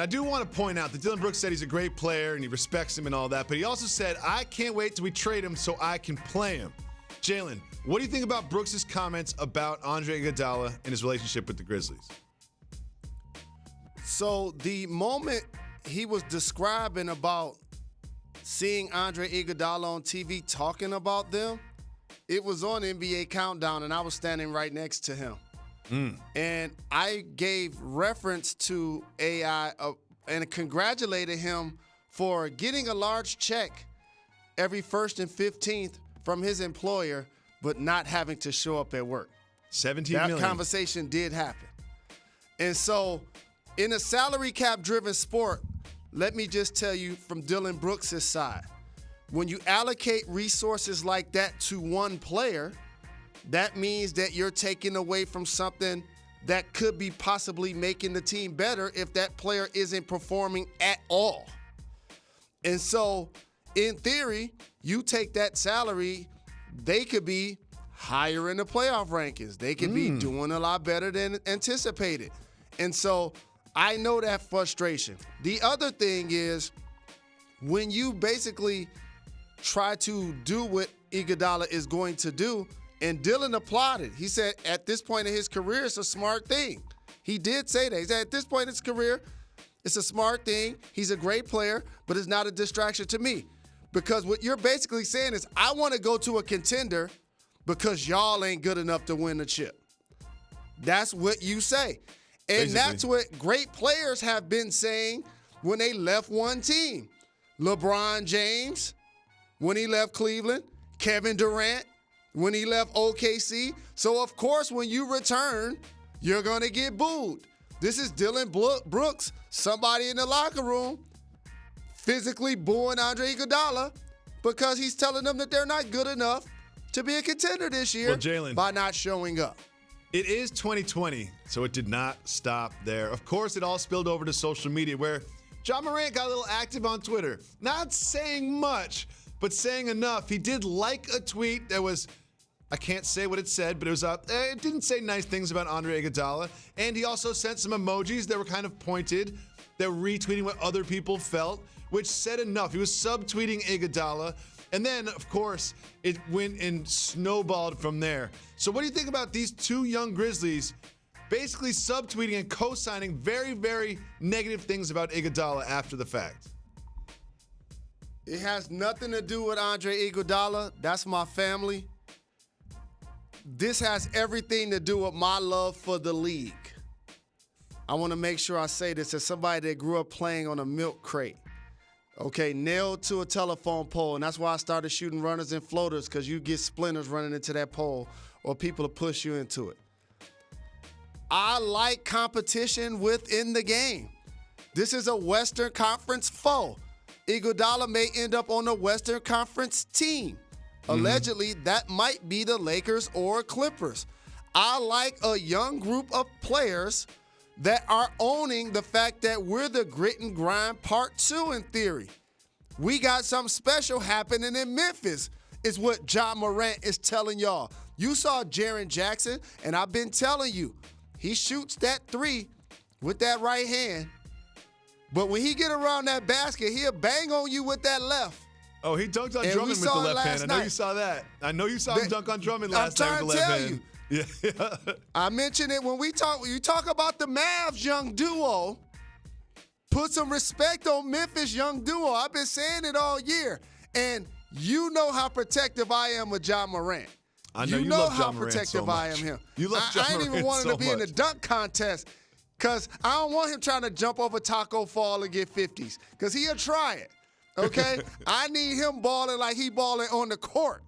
I do want to point out that Dillon Brooks said he's a great player and he respects him and all that, but he also said, I can't wait till we trade him so I can play him. Jalen, what do you think about Brooks' comments about Andre Iguodala and his relationship with the Grizzlies? So the moment he was describing about seeing Andre Iguodala on TV talking about them, it was on NBA Countdown, and I was standing right next to him. And I gave reference to AI and congratulated him for getting a large check every 1st and 15th from his employer, but not having to show up at work. $17 million. That conversation did happen. And so in a salary cap driven sport, let me just tell you from Dillon Brooks' side, when you allocate resources like that to one player, that means that you're taking away from something that could be possibly making the team better if that player isn't performing at all. And so, in theory, you take that salary, they could be higher in the playoff rankings. They could be doing a lot better than anticipated. And so, I know that frustration. The other thing is, when you basically try to do what Iguodala is going to do, and Dillon applauded. He said at this point in his career, it's a smart thing. He did say that. He said at this point in his career, it's a smart thing. He's a great player, but it's not a distraction to me. Because what you're basically saying is, I want to go to a contender because y'all ain't good enough to win the chip. That's what you say. And that's what great players have been saying when they left one team. LeBron James, when he left Cleveland, Kevin Durant, when he left OKC. So, of course, when you return, you're going to get booed. This is Dillon Brooks, somebody in the locker room, physically booing Andre Iguodala because he's telling them that they're not good enough to be a contender this year by not showing up. It is 2020, so it did not stop there. Of course, it all spilled over to social media where Ja Morant got a little active on Twitter. Not saying much, but saying enough. He did like a tweet that was, I can't say what it said, but it was it didn't say nice things about Andre Iguodala. And he also sent some emojis that were kind of pointed, that were retweeting what other people felt, which said enough. He was subtweeting Iguodala. And then, of course, it went and snowballed from there. So what do you think about these two young Grizzlies basically subtweeting and co-signing very, very negative things about Iguodala after the fact? It has nothing to do with Andre Iguodala. That's my family. This has everything to do with my love for the league. I want to make sure I say this as somebody that grew up playing on a milk crate. Okay, nailed to a telephone pole, and that's why I started shooting runners and floaters, because you get splinters running into that pole or people to push you into it. I like competition within the game. This is a Western Conference foe. Iguodala may end up on the Western Conference team. Allegedly, that might be the Lakers or Clippers. I like a young group of players that are owning the fact that we're the grit and grind part 2 in theory. We got something special happening in Memphis, is what Ja Morant is telling y'all. You saw Jaren Jackson, and I've been telling you, he shoots that 3 with that right hand. But when he get around that basket, he'll bang on you with that left. Oh, he dunked on Drummond with the left hand. I know you saw that. I know you saw him dunk on Drummond last night with the left hand. Yeah. I mentioned it when we talk. You talk about the Mavs young duo. Put some respect on Memphis young duo. I've been saying it all year. And you know how protective I am with Ja Morant. I know you love Ja Morant protective so much. I am him. You love Ja I ain't even Morant wanted so to be in the dunk contest because I don't want him trying to jump over Taco Fall and get 50s because he'll try it. Okay? I need him balling like he balling on the court.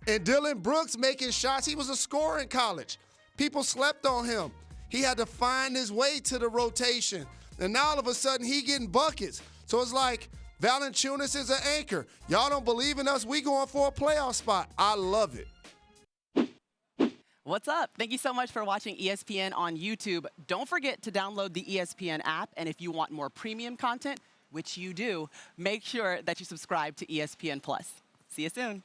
And Dillon Brooks making shots. He was a scorer in college. People slept on him. He had to find his way to the rotation. And now all of a sudden he getting buckets. So it's like Valanciunas is an anchor. Y'all don't believe in us. We going for a playoff spot. I love it. What's up? Thank you so much for watching ESPN on YouTube. Don't forget to download the ESPN app. And if you want more premium content, which you do, make sure that you subscribe to ESPN+. See you soon.